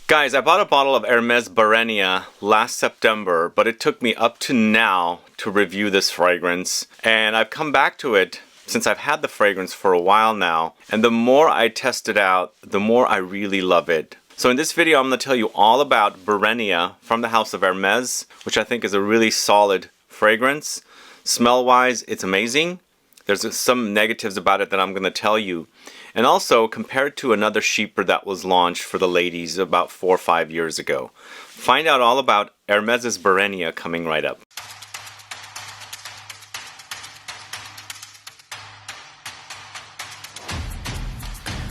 Guys, I bought a bottle of HERMES BARENIA last September, but it took me up to now to review this fragrance. And I've come back to it since I've had the fragrance for a while now. And the more I test it out, the more I really love it. So in this video, I'm going to tell you all about Barenia from the house of HERMES, which I think is a really solid fragrance. Smell-wise, it's amazing. There's some negatives about it that I'm going to tell you. And also, compared to another Chypre that was launched for the ladies about 4 or 5 years ago. Find out all about HERMES Barenia coming right up.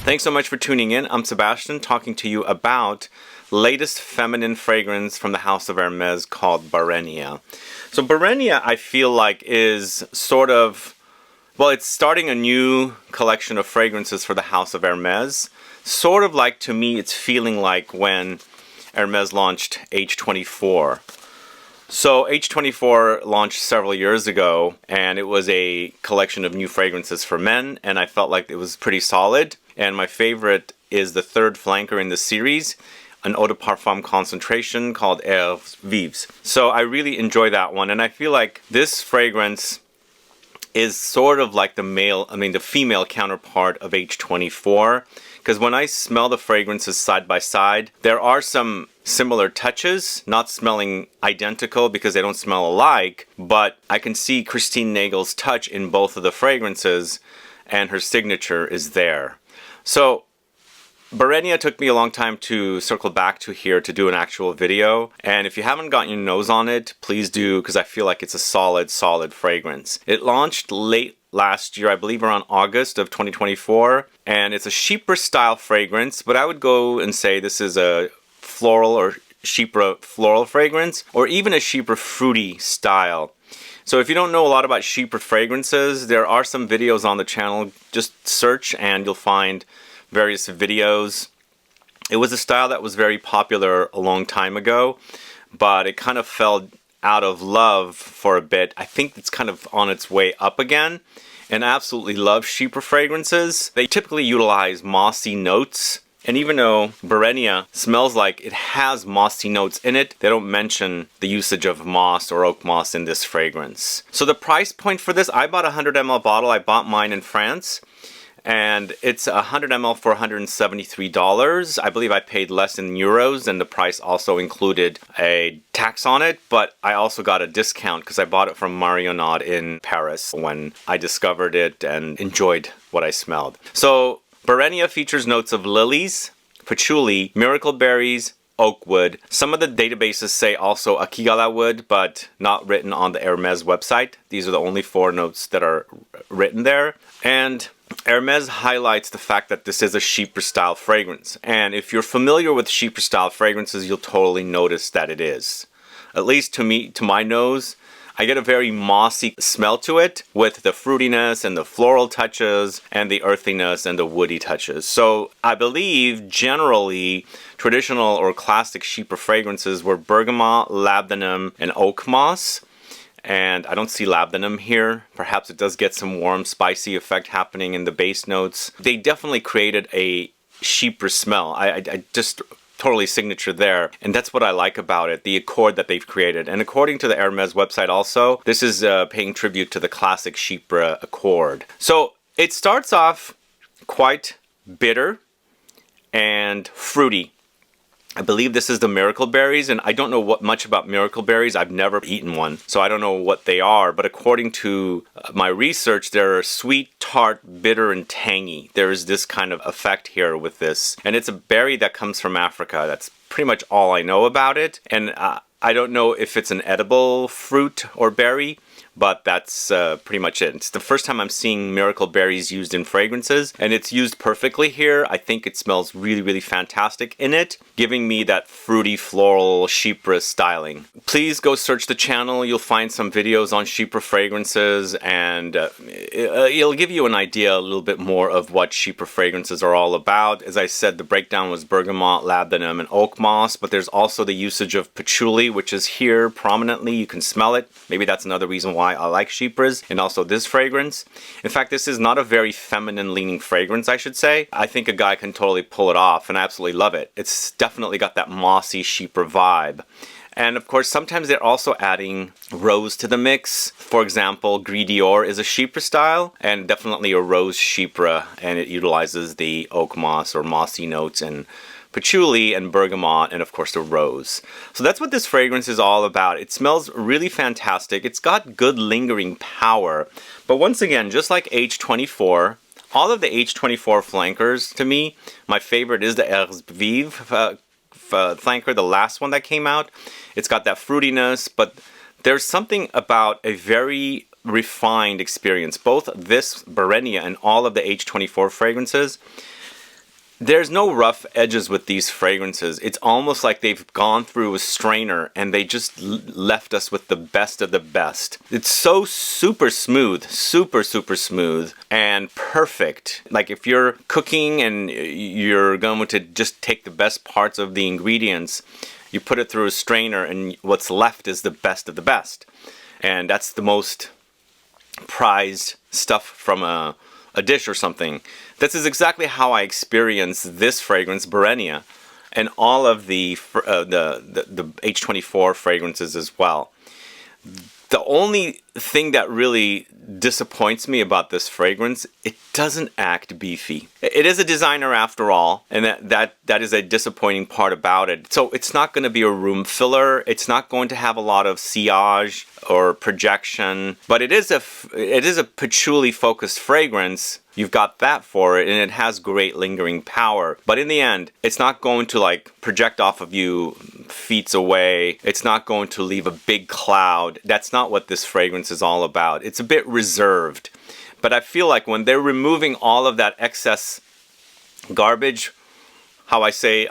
Thanks so much for tuning in. I'm Sebastian, talking to you about latest feminine fragrance from the house of HERMES called Barenia. So Barenia, I feel like, is sort of, well, it's starting a new collection of fragrances for the house of HERMES. Sort of like, to me, it's feeling like when HERMES launched H24. So H24 launched several years ago, and it was a collection of new fragrances for men, and I felt like it was pretty solid. And my favorite is the third flanker in the series, an Eau De Parfum concentration called Earthy. So I really enjoy that one, and I feel like this fragrance is sort of like the female counterpart of H24, because when I smell the fragrances side by side, there are some similar touches, not smelling identical because they don't smell alike, but I can see Christine Nagel's touch in both of the fragrances, and her signature is there. So Barenia took me a long time to circle back to here to do an actual video, and if you haven't gotten your nose on it, please do, because I feel like it's a solid fragrance. It launched late last year, I believe around August of 2024, and it's a Chypre style fragrance, but I would go and say this is a floral or Chypre floral fragrance, or even a Chypre fruity style. So if you don't know a lot about Chypre fragrances, there are some videos on the channel. Just search and you'll find various videos. It was a style that was very popular a long time ago, but it kind of fell out of love for a bit. I think it's kind of on its way up again, and I absolutely love Chypre fragrances. They typically utilize mossy notes, and even though Barenia smells like it has mossy notes in it, they don't mention the usage of moss or oak moss in this fragrance. So the price point for this, I bought a 100 ml bottle. I bought mine in France, and it's 100 ml for $173. I believe I paid less in euros, and the price also included a tax on it, but I also got a discount because I bought it from Marionnaud in Paris when I discovered it and enjoyed what I smelled. So Barenia features notes of lilies, patchouli, miracle berries, oakwood. Some of the databases say also akigala wood, but not written on the HERMES website. These are the only 4 notes that are written there. And HERMES highlights the fact that this is a Chypre style fragrance. And if you're familiar with Chypre style fragrances, you'll totally notice that it is. At least to me, to my nose, I get a very mossy smell to it, with the fruitiness and the floral touches and the earthiness and the woody touches. So I believe generally traditional or classic Chypre fragrances were bergamot, labdanum, and oak moss. And I don't see labdanum here. Perhaps it does get some warm, spicy effect happening in the base notes. They definitely created a Chypre smell. I just totally signature there, and that's what I like about it, the accord that they've created. And according to the HERMES website also, this is paying tribute to the classic Chypre accord. So it starts off quite bitter and fruity. I believe this is the miracle berries, and I don't know much about miracle berries. I've never eaten one, so I don't know what they are, but according to my research, they're sweet, tart, bitter, and tangy. There is this kind of effect here with this, and it's a berry that comes from Africa. That's pretty much all I know about it, and I don't know if it's an edible fruit or berry, but that's pretty much it. It's the first time I'm seeing miracle berries used in fragrances, and it's used perfectly here. I think it smells really fantastic in it, giving me that fruity, floral, Chypre styling. Please go search the channel. You'll find some videos on Chypre fragrances, and it'll give you an idea a little bit more of what Chypre fragrances are all about. As I said, the breakdown was bergamot, labdanum, and oak moss, but there's also the usage of patchouli, which is here prominently. You can smell it. Maybe that's another reason reason why I like Chypres and also this fragrance. In fact, this is not a very feminine leaning fragrance, I should say. I think a guy can totally pull it off, and I absolutely love it. It's definitely got that mossy Chypre vibe. And of course, sometimes they're also adding rose to the mix. For example, Gris d'Or is a Chypre style, and definitely a rose Chypre, and it utilizes the oak moss or mossy notes and patchouli and bergamot, and of course the rose. So that's what this fragrance is all about. It smells really fantastic. It's got good lingering power. But once again, just like H24, all of the H24 flankers, to me, my favorite is the Herbes Vives flanker, the last one that came out. It's got that fruitiness, but there's something about a very refined experience. Both this Barenia and all of the H24 fragrances, there's no rough edges with these fragrances. It's almost like they've gone through a strainer and they just left us with the best of the best. It's so super smooth, super smooth and perfect. Like if you're cooking and you're going to just take the best parts of the ingredients, you put it through a strainer and what's left is the best of the best. And that's the most prized stuff from a dish or something. This is exactly how I experience this fragrance, Barenia, and all of the H24 fragrances as well. The only thing that really disappoints me about this fragrance, it doesn't act beefy. It is a designer after all, and that is a disappointing part about it. So it's not going to be a room filler. It's not going to have a lot of sillage or projection, but it is a patchouli focused fragrance. You've got that for it, and it has great lingering power. But in the end, it's not going to like project off of you feet away. It's not going to leave a big cloud. That's not what this fragrance is all about. It's a bit reserved. But I feel like when they're removing all of that excess garbage, how I say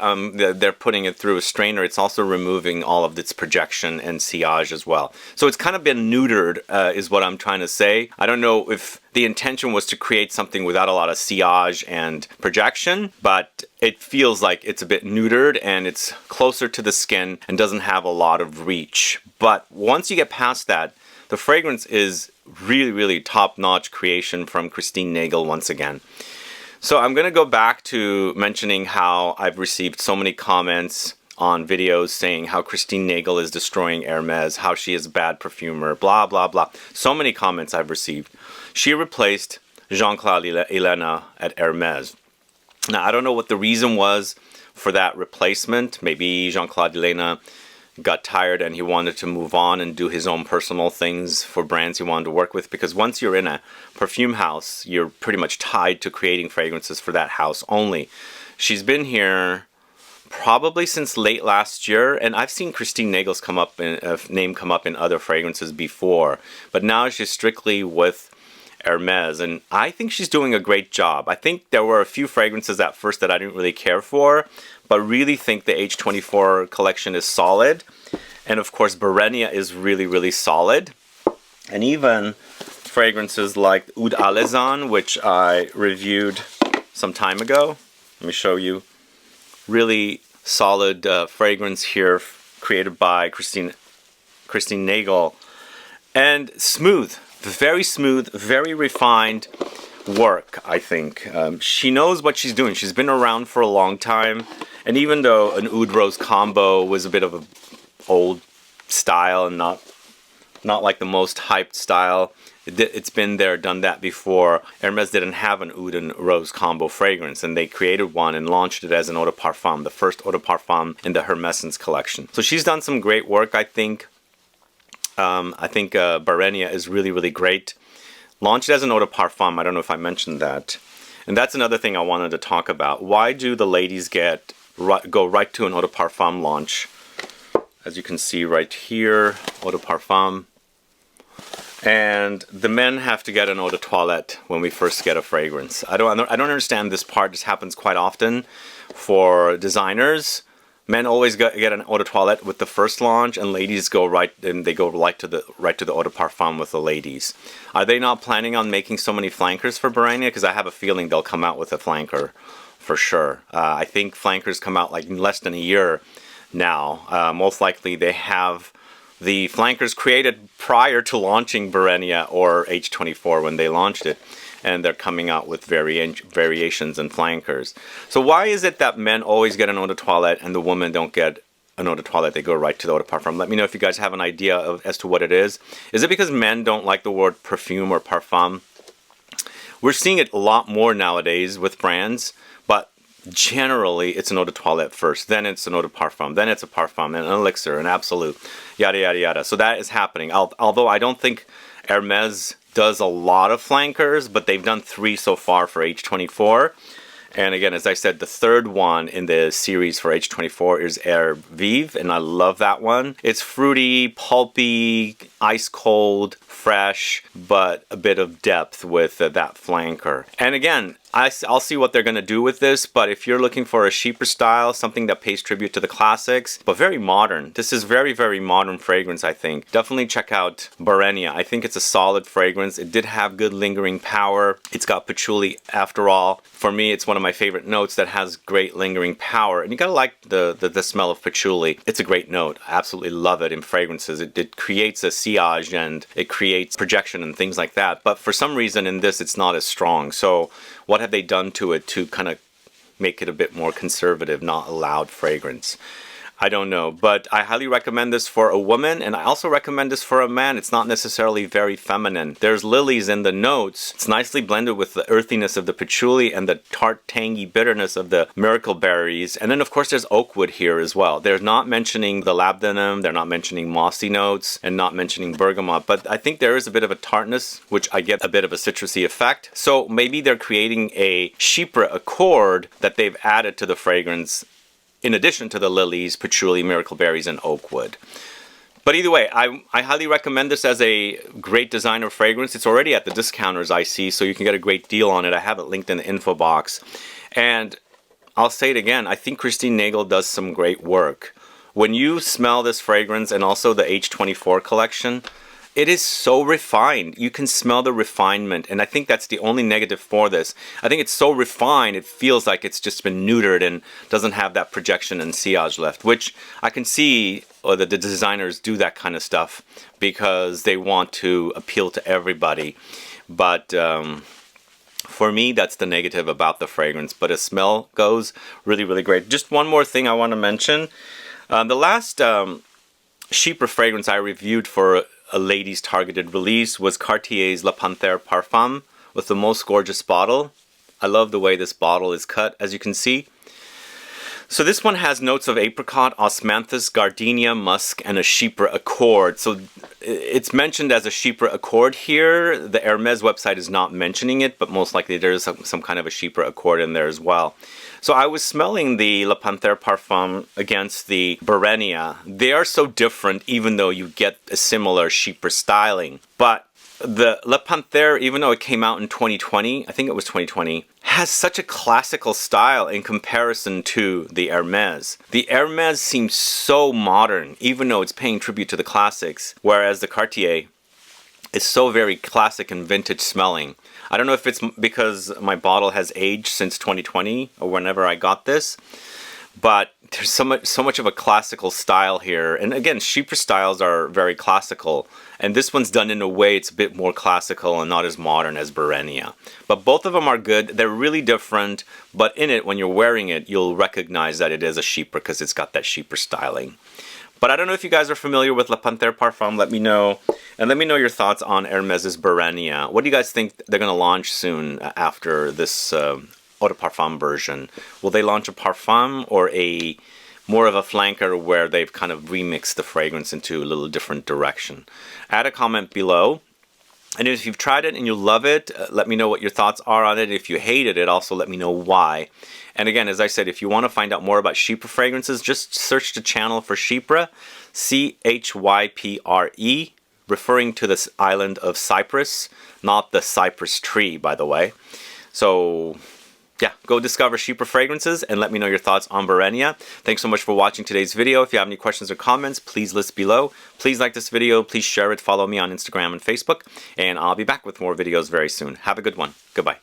they're putting it through a strainer, it's also removing all of its projection and sillage as well. So it's kind of been neutered, is what I'm trying to say. I don't know if the intention was to create something without a lot of sillage and projection, but it feels like it's a bit neutered and it's closer to the skin and doesn't have a lot of reach. But once you get past that, the fragrance is really top-notch creation from Christine Nagel once again. So I'm going to go back to mentioning how I've received so many comments on videos saying how Christine Nagel is destroying Hermes, how she is a bad perfumer, blah, blah, blah. So many comments I've received. She replaced Jean-Claude Helena at Hermes. Now, I don't know what the reason was for that replacement. Maybe Jean-Claude Helena got tired and he wanted to move on and do his own personal things for brands he wanted to work with, because once you're in a perfume house, you're pretty much tied to creating fragrances for that house only. She's been here probably since late last year, and I've seen Christine Nagel's name come up in other fragrances before, but now she's strictly with Hermes, and I think she's doing a great job. I think there were a few fragrances at first that I didn't really care for, but really think the H24 collection is solid. And of course, Barenia is really solid. And even fragrances like Oud Alezan, which I reviewed some time ago. Let me show you. Really solid fragrance here, created by Christine Nagel. And smooth, very refined work, I think. She knows what she's doing. She's been around for a long time. And even though an Oud Rose combo was a bit of an old style and not like the most hyped style, it's been there, done that before. Hermes didn't have an Oud and Rose combo fragrance, and they created one and launched it as an Eau De Parfum, the first Eau De Parfum in the Hermescence collection. So she's done some great work, I think. Barenia is really great. Launched as an Eau De Parfum, I don't know if I mentioned that. And that's another thing I wanted to talk about. Why do the ladies go right to an Eau De Parfum launch? As you can see right here, Eau De Parfum. And the men have to get an Eau de Toilette when we first get a fragrance. I don't understand this part. This happens quite often for designers. Men always get an Eau de Toilette with the first launch, and ladies go right to the Eau de Parfum with the ladies. Are they not planning on making so many flankers for Barenia? Because I have a feeling they'll come out with a flanker for sure. I think flankers come out like in less than a year now. Most likely they have the flankers created prior to launching Barenia or H24 when they launched it. And they're coming out with variations and flankers. So why is it that men always get an eau de toilette and the women don't get an eau de toilette? They go right to the eau de parfum. Let me know if you guys have an idea as to what it is. Is it because men don't like the word perfume or parfum? We're seeing it a lot more nowadays with brands, but generally it's an eau de toilette first, then it's an eau de parfum, then it's a parfum, an elixir, an absolute, yada yada yada. So that is happening. Although I don't think Hermes does a lot of flankers, but they've done 3 so far for H24. And again, as I said, the third one in the series for H24 is Air Vive, and I love that one. It's fruity, pulpy, ice cold, fresh, but a bit of depth with that flanker. And again, I'll see what they're going to do with this, but if you're looking for a Chypre style, something that pays tribute to the classics, but very modern. This is very, very modern fragrance, I think. Definitely check out Barenia. I think it's a solid fragrance. It did have good lingering power. It's got patchouli after all. For me, it's one of my favorite notes that has great lingering power. And you gotta like the smell of patchouli. It's a great note. I absolutely love it in fragrances. It creates a sillage and it creates projection and things like that. But for some reason in this, it's not as strong. So what have they done to it to kind of make it a bit more conservative, not a loud fragrance? I don't know, but I highly recommend this for a woman, and I also recommend this for a man. It's not necessarily very feminine. There's lilies in the notes. It's nicely blended with the earthiness of the patchouli and the tart, tangy bitterness of the miracle berries. And then, of course, there's Oakwood here as well. They're not mentioning the labdanum, they're not mentioning mossy notes, and not mentioning bergamot, but I think there is a bit of a tartness, which I get a bit of a citrusy effect. So maybe they're creating a Chypre accord that they've added to the fragrance in addition to the lilies, patchouli, miracle berries, and oakwood. But either way, I highly recommend this as a great designer fragrance. It's already at the discounters I see, so you can get a great deal on it. I have it linked in the info box. And I'll say it again, I think Christine Nagel does some great work. When you smell this fragrance and also the H24 collection, it is so refined. You can smell the refinement, and I think that's the only negative for this. I think it's so refined, it feels like it's just been neutered and doesn't have that projection and sillage left, which I can see the designers do that kind of stuff because they want to appeal to everybody. But for me, that's the negative about the fragrance. But as smell goes, really, really great. Just one more thing I want to mention. The last Chypre fragrance I reviewed for a ladies targeted release was Cartier's La Panthère Parfum with the most gorgeous bottle. I love the way this bottle is cut, as you can see. So this one has notes of apricot, osmanthus, gardenia, musk, and a Chypre accord. So it's mentioned as a Chypre accord here. The Hermes website is not mentioning it, but most likely there is some kind of a Chypre accord in there as well. So I was smelling the La Panthère Parfum against the Barenia. They are so different even though you get a similar Chypre styling. But the La Panthère, even though it came out in 2020, I think it was 2020, has such a classical style in comparison to the Hermes. The Hermes seems so modern, even though it's paying tribute to the classics, whereas the Cartier is so very classic and vintage smelling. I don't know if it's because my bottle has aged since 2020 or whenever I got this, but there's so much of a classical style here. And again, Chypre styles are very classical, and this one's done in a way it's a bit more classical and not as modern as Barenia. But both of them are good. They're really different, but in it, when you're wearing it, you'll recognize that it is a Chypre because it's got that Chypre styling. But I don't know if you guys are familiar with La Panthère Parfum. Let me know. And let me know your thoughts on Hermes's Barenia. What do you guys think they're going to launch soon after this Eau de Parfum version? Will they launch a Parfum or a more of a flanker where they've kind of remixed the fragrance into a little different direction? Add a comment below. And if you've tried it and you love it, let me know what your thoughts are on it. If you hated it, also let me know why. And again, as I said, if you want to find out more about Chypre fragrances, just search the channel for Chypre, C-H-Y-P-R-E, referring to this island of Cyprus, not the cypress tree, by the way. So yeah, go discover Chypre fragrances and let me know your thoughts on Barenia. Thanks so much for watching today's video. If you have any questions or comments, please list below. Please like this video, please share it, follow me on Instagram and Facebook, and I'll be back with more videos very soon. Have a good one. Goodbye.